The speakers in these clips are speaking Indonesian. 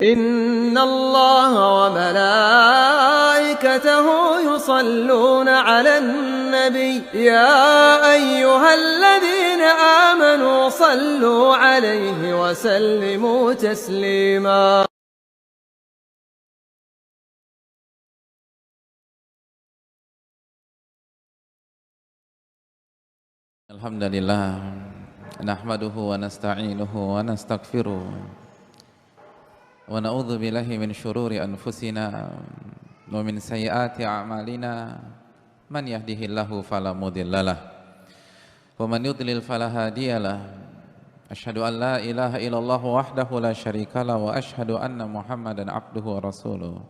إن الله وملائكته يصلون على النبي يا أيها الذين آمنوا صلوا عليه وسلموا تسليما. Alhamdulillah, nahmaduhu wa nasta'inuhu wa nastaghfiruh wa na'udzu billahi min syururi anfusina wa min sayyiati a'malina, man yahdihillahu fala mudhillalah wa man yudlil fala hadiyalah. Asyhadu an la ilaha illallah wahdahu la syarikalah wa asyhadu anna Muhammadan abduhu wa rasuluh.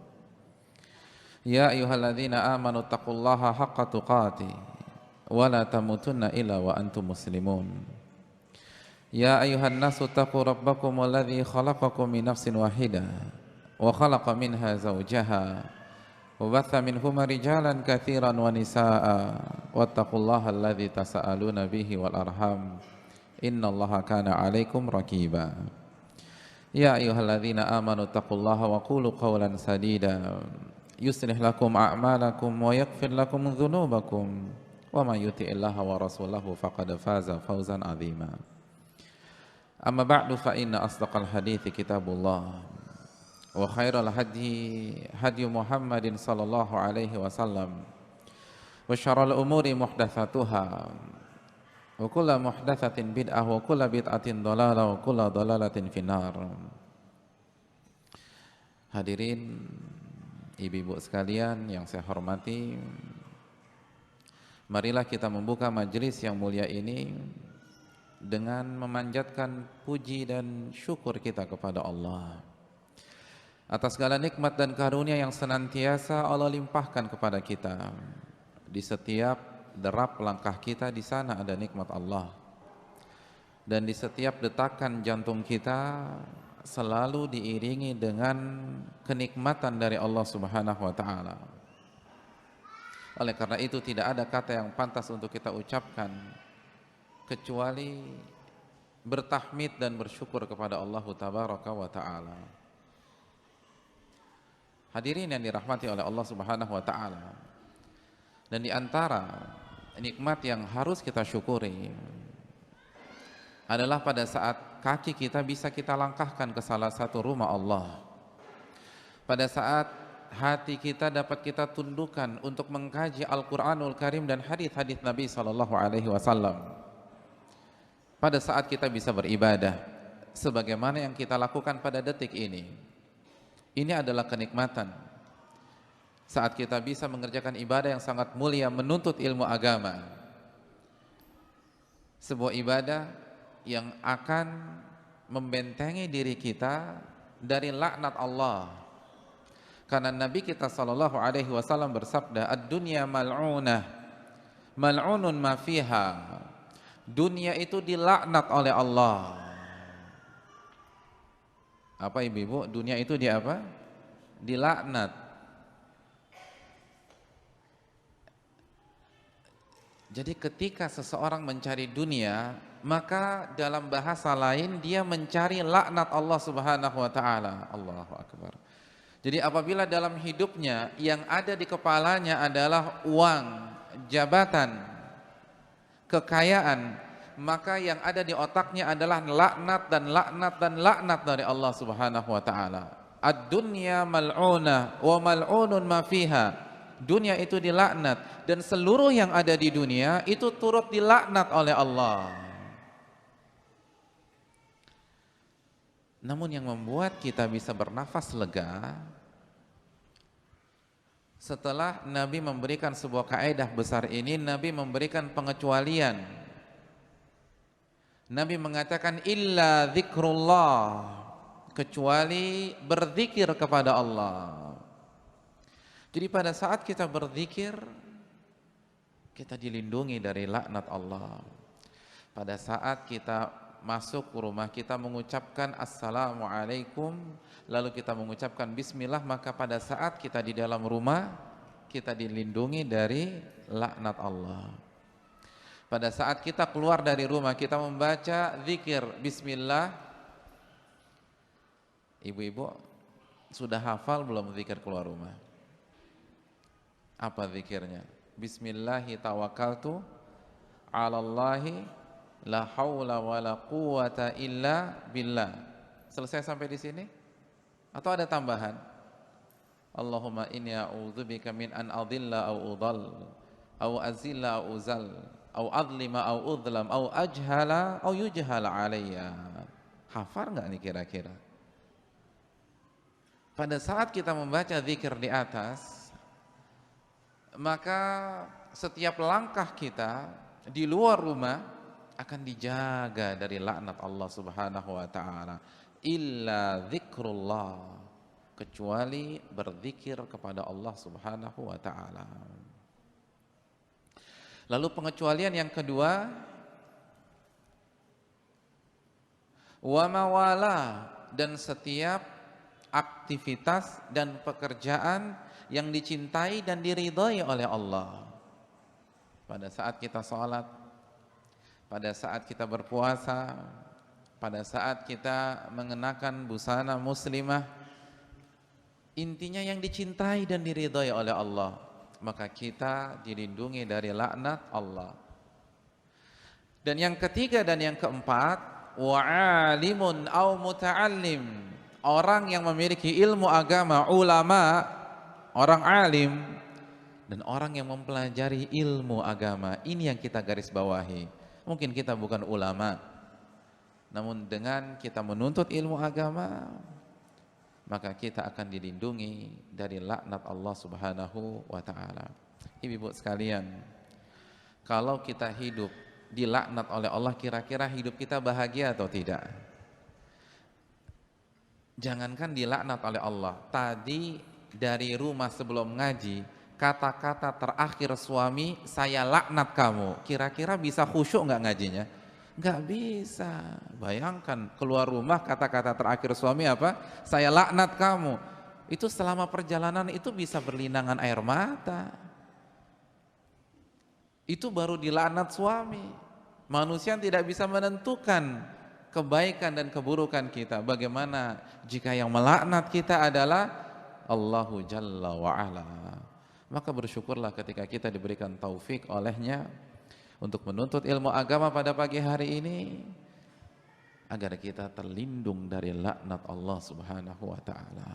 Ya ayyuhalladzina amanu taqullaha haqqa tuqatih wa la tamutunna illa wa antum muslimun. Ya ayuhan nasu taqu rabbakum alladhi khalaqakum min nafsin wahidah wa khalaqa minha zawjaha wa batha minhuma rijalan katsiran wa nisaa wattaqullaha alladhi tasaaluna bihi wal arham innallaha kana 'alaikum raqiba. Ya ayyuhalladzina amanu taqullaha wa qulu qawlan sadida yuslih lakum a'malakum wa yaghfir lakum dhunubakum wa may yuti'illaha wa rasulahu faqad faza fawzan 'azima. Amma ba'du fa inna asdaqal hadithi kitabullah wa khairal hadi Muhammadin sallallahu alaihi wasallam wa syarrul umuri muhdatsatuha wa kullu muhdatsatin bid'ah wa kullu bid'atin dhalalah wa kullu dhalalatin finnar. Hadirin ibu-ibu sekalian yang saya hormati, marilah kita membuka majelis yang mulia ini dengan memanjatkan puji dan syukur kita kepada Allah atas segala nikmat dan karunia yang senantiasa Allah limpahkan kepada kita. Di setiap derap langkah kita di sana ada nikmat Allah, dan di setiap detakan jantung kita selalu diiringi dengan kenikmatan dari Allah Subhanahu wa taala. Oleh karena itu tidak ada kata yang pantas untuk kita ucapkan kecuali bertahmid dan bersyukur kepada Allah Tabaraka wa Ta'ala. Hadirin yang dirahmati oleh Allah Subhanahu wa Ta'ala, dan di antara nikmat yang harus kita syukuri adalah pada saat kaki kita bisa kita langkahkan ke salah satu rumah Allah, pada saat hati kita dapat kita tundukkan untuk mengkaji Al-Quranul Karim dan hadis-hadis Nabi Sallallahu Alaihi Wasallam, pada saat kita bisa beribadah sebagaimana yang kita lakukan pada detik ini. Ini adalah kenikmatan saat kita bisa mengerjakan ibadah yang sangat mulia, menuntut ilmu agama, sebuah ibadah yang akan membentengi diri kita dari laknat Allah. Karena Nabi kita sallallahu alaihi wasallam bersabda, ad-dunya mal'unah mal'unun ma fiha. Dunia itu dilaknat oleh Allah. Apa ibu-ibu? Dunia itu di apa? Dilaknat. Jadi ketika seseorang mencari dunia, maka dalam bahasa lain dia mencari laknat Allah Subhanahu wa taala. Allahu akbar. Jadi apabila dalam hidupnya yang ada di kepalanya adalah uang, jabatan, kekayaan, maka yang ada di otaknya adalah laknat dan laknat dan laknat dari Allah Subhanahu wa taala. Ad-dunya mal'unah wa mal'unun ma fiha. Dunia itu dilaknat dan seluruh yang ada di dunia itu turut dilaknat oleh Allah. Namun yang membuat kita bisa bernafas lega, setelah Nabi memberikan sebuah kaidah besar ini, Nabi memberikan pengecualian. Nabi mengatakan illa zikrullah, kecuali berzikir kepada Allah. Jadi pada saat kita berzikir, kita dilindungi dari laknat Allah. Pada saat kita masuk ke rumah, kita mengucapkan assalamualaikum, lalu kita mengucapkan bismillah, maka pada saat kita di dalam rumah, kita dilindungi dari laknat Allah. Pada saat kita keluar dari rumah, kita membaca zikir bismillah. Ibu-ibu Sudah hafal belum zikir keluar rumah? Apa zikirnya? Bismillahi tawakkaltu 'alallahi la haula wala quwata illa billah. Selesai sampai di sini? Atau ada tambahan? Allahumma inni a'udzubika min an adilla au udhal au azilla au uzal au adlima au udlam au ajhala au yujhala alayya. Hafal nggak nih kira-kira? Pada saat kita membaca zikir di atas, maka setiap langkah kita di luar rumah akan dijaga dari laknat Allah Subhanahu wa taala. Illa zikrullah, kecuali berzikir kepada Allah Subhanahu wa taala. Lalu pengecualian yang kedua, wa mawala, dan setiap aktivitas dan pekerjaan yang dicintai dan diridhai oleh Allah. Pada saat kita sholat, pada saat kita berpuasa, pada saat kita mengenakan busana muslimah, intinya yang dicintai dan diridhai oleh Allah, maka kita dilindungi dari laknat Allah. Dan yang ketiga dan yang keempat, wa alimun au muta'allim, orang yang memiliki ilmu agama, ulama, orang alim, dan orang yang mempelajari ilmu agama. Ini yang kita garis bawahi. Mungkin kita bukan ulama, namun dengan kita menuntut ilmu agama, maka kita akan dilindungi dari laknat Allah Subhanahu wa taala. Ibu-ibu sekalian, kalau kita hidup dilaknat oleh Allah, kira-kira hidup kita bahagia atau tidak? Jangankan dilaknat oleh Allah, tadi dari rumah sebelum ngaji, kata-kata terakhir suami, saya laknat kamu, kira-kira bisa khusyuk nggak ngajinya? Nggak bisa. Bayangkan keluar rumah kata-kata terakhir suami apa? Saya laknat kamu. Itu selama perjalanan itu bisa berlinangan air mata. Itu baru dilaknat suami. Manusia tidak bisa menentukan kebaikan dan keburukan kita. Bagaimana jika yang melaknat kita adalah Allahu Jalla wa'ala? Maka bersyukurlah ketika kita diberikan taufik olehnya untuk menuntut ilmu agama pada pagi hari ini, agar kita terlindung dari laknat Allah Subhanahu wa ta'ala.